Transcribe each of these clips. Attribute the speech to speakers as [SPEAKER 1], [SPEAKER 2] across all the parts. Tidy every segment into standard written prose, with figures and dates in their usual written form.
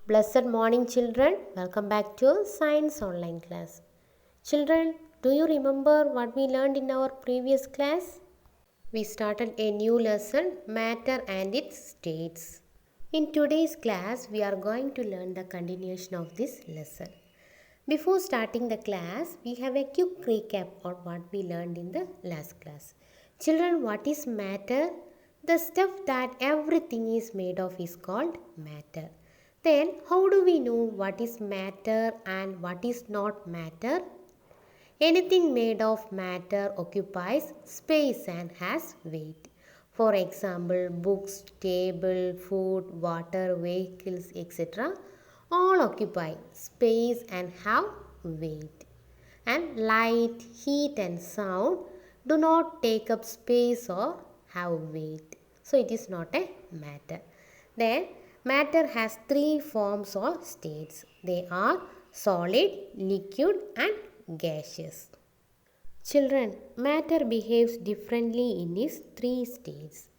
[SPEAKER 1] Blessed morning, children. Welcome back to Science Online class. Children, do you remember what we learned in our previous class? We started a new lesson, Matter and its States. In today's class, we are going to learn the continuation of this lesson. Before starting the class, we have a quick recap on what we learned in the last class. Children, what is matter? The stuff that everything is made of is called matter. Then, how do we know what is matter and what is not matter? Anything made of matter occupies space and has weight. For example, books, table, food, water, vehicles, etc. all occupy space and have weight. And light, heat and sound do not take up space or have weight. So it is not a matter. Then matter has three forms or states. They are solid, liquid and gaseous. Children, matter behaves differently in its three states.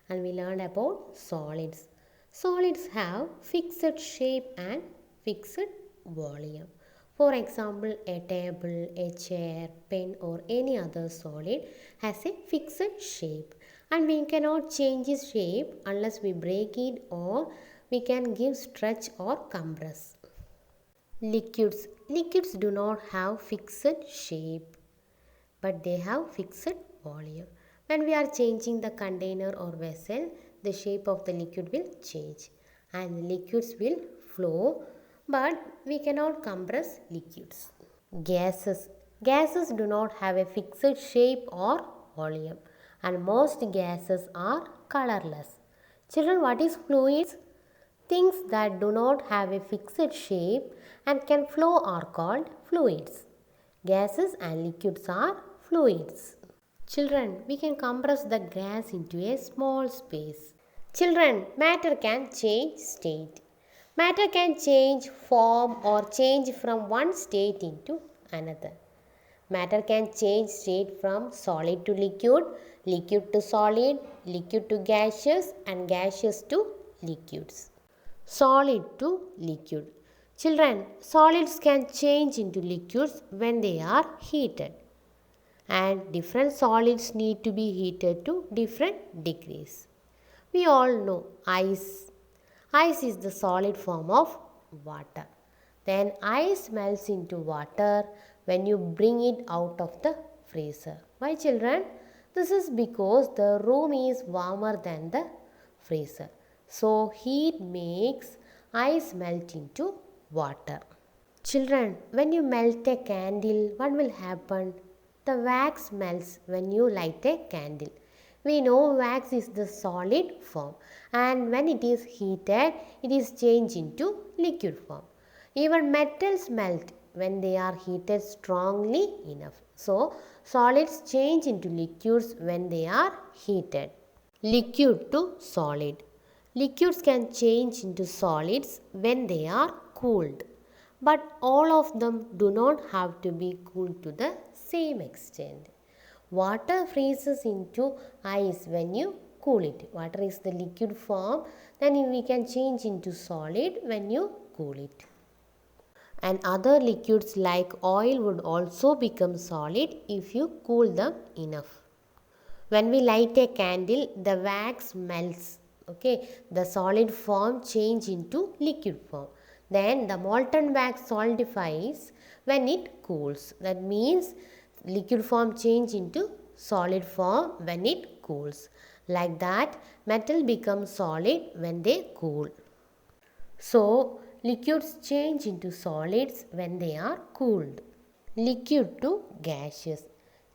[SPEAKER 1] And we learned about solids. Solids have fixed shape and fixed volume. For example, a table, a chair, pen or any other solid has a fixed shape. And we cannot change its shape unless we break it or we can give stretch or compress. Liquids. Liquids do not have fixed shape, but they have fixed volume. When we are changing the container or vessel, the shape of the liquid will change and the liquids will flow, but we cannot compress liquids. Gases. Gases do not have a fixed shape or volume and most gases are colorless. Children, what is fluids? Things that do not have a fixed shape and can flow are called fluids. Gases and liquids are fluids. Children, we can compress the gas into a small space. Children, matter can change state. Matter can change form or change from one state into another. Matter can change state from solid to liquid, liquid to solid, liquid to gaseous and gaseous to liquids. Solid to liquid. Children, solids can change into liquids when they are heated. And different solids need to be heated to different degrees. We all know ice. Ice is the solid form of water. Then ice melts into water when you bring it out of the freezer. Why, children? This is because the room is warmer than the freezer. So heat makes ice melt into water. Children, when you melt a candle, what will happen? The wax melts when you light a candle. We know wax is the solid form and when it is heated, it is changed into liquid form. Even metals melt when they are heated strongly enough. So, solids change into liquids when they are heated. Liquid to solid. Liquids can change into solids when they are cooled. But all of them do not have to be cooled to the same extent. Water freezes into ice when you cool it. Water is the liquid form, then we can change into solid when you cool it. And other liquids like oil would also become solid if you cool them enough. When we light a candle, the wax melts. Okay, the solid form change into liquid form. Then the molten wax solidifies when it cools. That means liquid form change into solid form when it cools. Like that, metal becomes solid when they cool. So, liquids change into solids when they are cooled. Liquid to gaseous.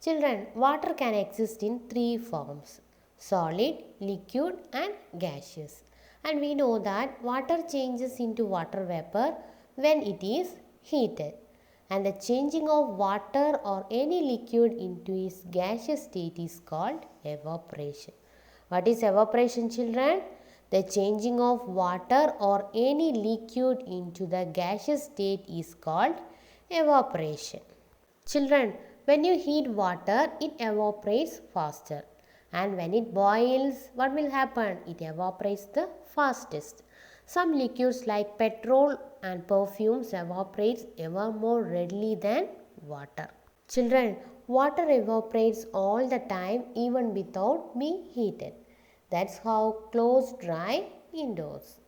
[SPEAKER 1] Children, water can exist in three forms: solid, liquid and gaseous. And we know that water changes into water vapor when it is heated. And the changing of water or any liquid into its gaseous state is called evaporation. What is evaporation, children? The changing of water or any liquid into the gaseous state is called evaporation. Children, when you heat water, it evaporates faster. And when it boils, what will happen? It evaporates the fastest. Some liquids like petrol and perfumes evaporate ever more readily than water. Children, water evaporates all the time even without being heated. That's how clothes dry indoors.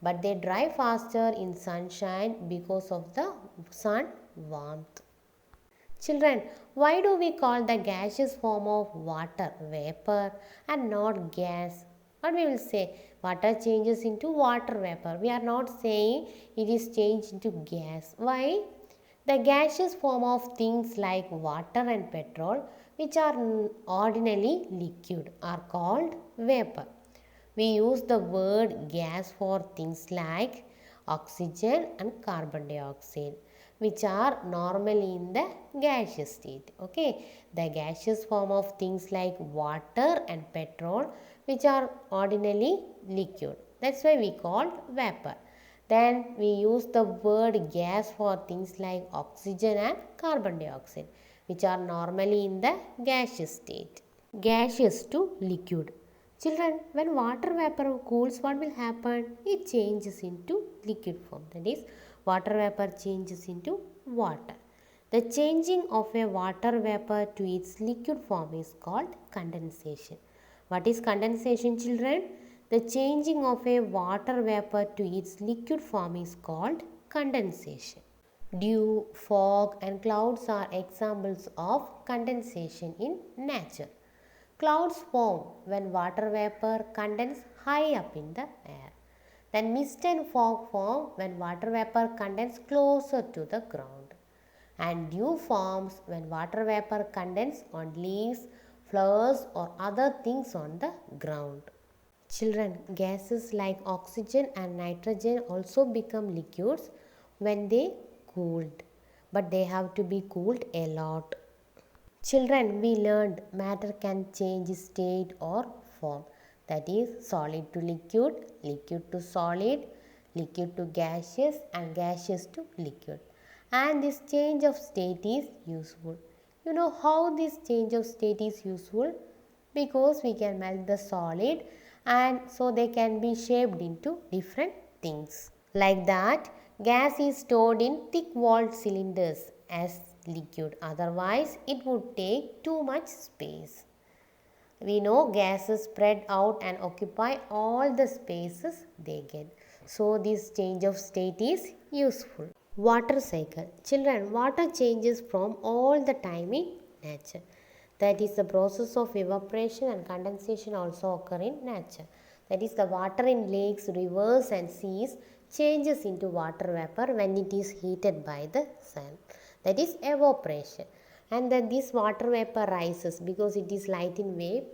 [SPEAKER 1] But they dry faster in sunshine because of the sun warmth. Children, why do we call the gaseous form of water vapor and not gas? What we will say? Water changes into water vapor. We are not saying it is changed into gas. Why? The gaseous form of things like water and petrol, which are ordinarily liquid, are called vapor. We use the word gas for things like oxygen and carbon dioxide, which are normally in the gaseous state. Okay, the gaseous form of things like water and petrol, which are ordinarily liquid. That's why we call vapor. Then we use the word gas for things like oxygen and carbon dioxide, which are normally in the gaseous state. Gaseous to liquid. Children, when water vapor cools, what will happen? It changes into liquid form. That is, water vapor changes into water. The changing of a water vapor to its liquid form is called condensation. What is condensation, children? The changing of a water vapor to its liquid form is called condensation. Dew, fog and clouds are examples of condensation in nature. Clouds form when water vapor condenses high up in the air. Then mist and fog form when water vapor condenses closer to the ground. And dew forms when water vapor condenses on leaves, flowers or other things on the ground. Children, gases like oxygen and nitrogen also become liquids when they cooled, but they have to be cooled a lot. Children, we learned matter can change state or form, that is solid to liquid, liquid to solid, liquid to gaseous and gaseous to liquid. And this change of state is useful. You know how this change of state is useful? Because we can melt the solid and so they can be shaped into different things. Like that, gas is stored in thick walled cylinders as liquid, otherwise it would take too much space. We know gases spread out and occupy all the spaces they get. So this change of state is useful. Water cycle. Children, water changes from all the time in nature. That is the process of evaporation and condensation also occur in nature. That is the water in lakes, rivers and seas changes into water vapor when it is heated by the sun. That is evaporation. And then this water vapor rises because it is light in weight.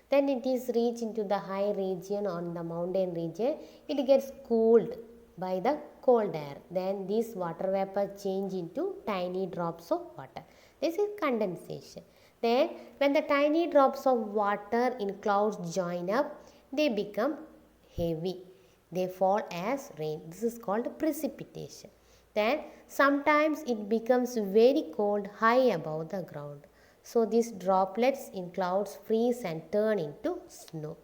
[SPEAKER 1] Then it is reached into the high region on the mountain region. It gets cooled by the cold air. Then this water vapor change into tiny drops of water. This is condensation. Then when the tiny drops of water in clouds join up, they become heavy. They fall as rain. This is called precipitation. Then sometimes it becomes very cold high above the ground. So these droplets in clouds freeze and turn into snow.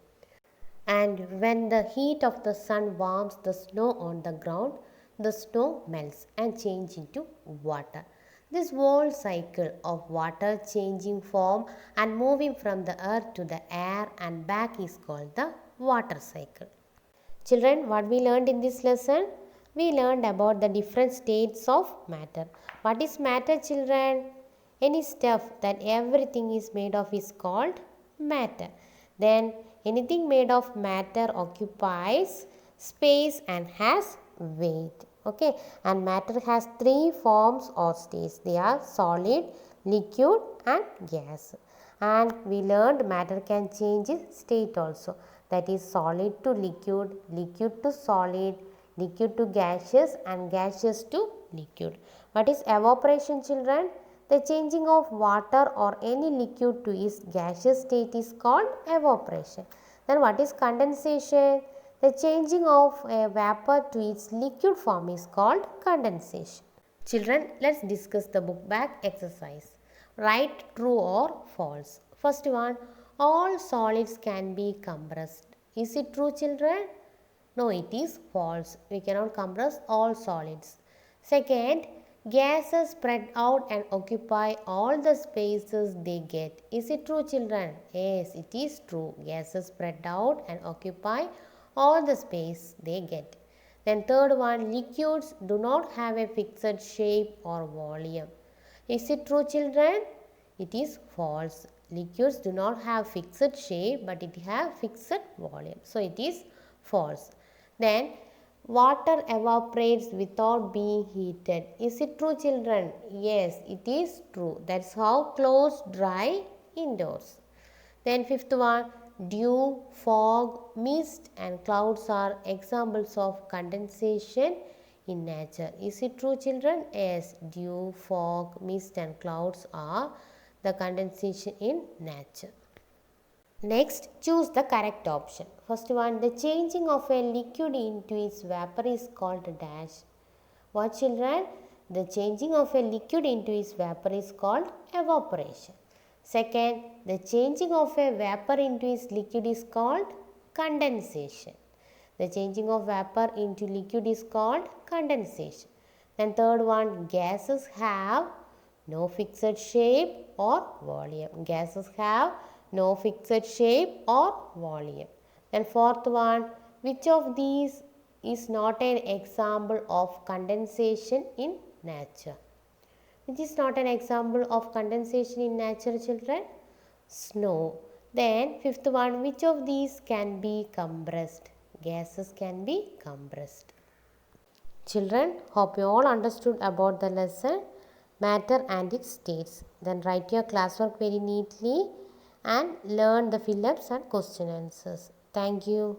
[SPEAKER 1] And when the heat of the sun warms the snow on the ground, the snow melts and changes into water. This whole cycle of water changing form and moving from the earth to the air and back is called the water cycle. Children, what we learned in this lesson? We learned about the different states of matter. What is matter, children? Any stuff that everything is made of is called matter. Then anything made of matter occupies space and has weight. Okay, and matter has three forms or states. They are solid, liquid and gas. And we learned matter can change its state also. That is solid to liquid, liquid to solid, liquid to gaseous and gaseous to liquid. What is evaporation, children? The changing of water or any liquid to its gaseous state is called evaporation. Then what is condensation? The changing of a vapor to its liquid form is called condensation. Children, let's discuss the book back exercise. Write true or false. First one, all solids can be compressed. Is it true, children? No, it is false. We cannot compress all solids. Second, gases spread out and occupy all the spaces they get. Is it true, children? Yes, it is true. Gases spread out and occupy all the space they get. Then third one, liquids do not have a fixed shape or volume. Is it true, children? It is false. Liquids do not have fixed shape, but it have fixed volume. So it is false. Then water evaporates without being heated. Is it true, children? Yes, it is true. That's how clothes dry indoors. Then fifth one, dew, fog, mist and clouds are examples of condensation in nature. Is it true, children? Yes, dew, fog, mist and clouds are the condensation in nature. Next, choose the correct option. First one, the changing of a liquid into its vapor is called a dash. What, children? The changing of a liquid into its vapor is called evaporation. Second, the changing of a vapor into its liquid is called condensation. The changing of vapor into liquid is called condensation. Then third one, gases have no fixed shape or volume. Gases have no fixed shape or volume. Then fourth one, which of these is not an example of condensation in nature? Which is not an example of condensation in nature, children? Snow. Then fifth one, which of these can be compressed? Gases can be compressed. Children, hope you all understood about the lesson matter and its states. Then write your classwork very neatly and learn the fill-ups and question answers. Thank you.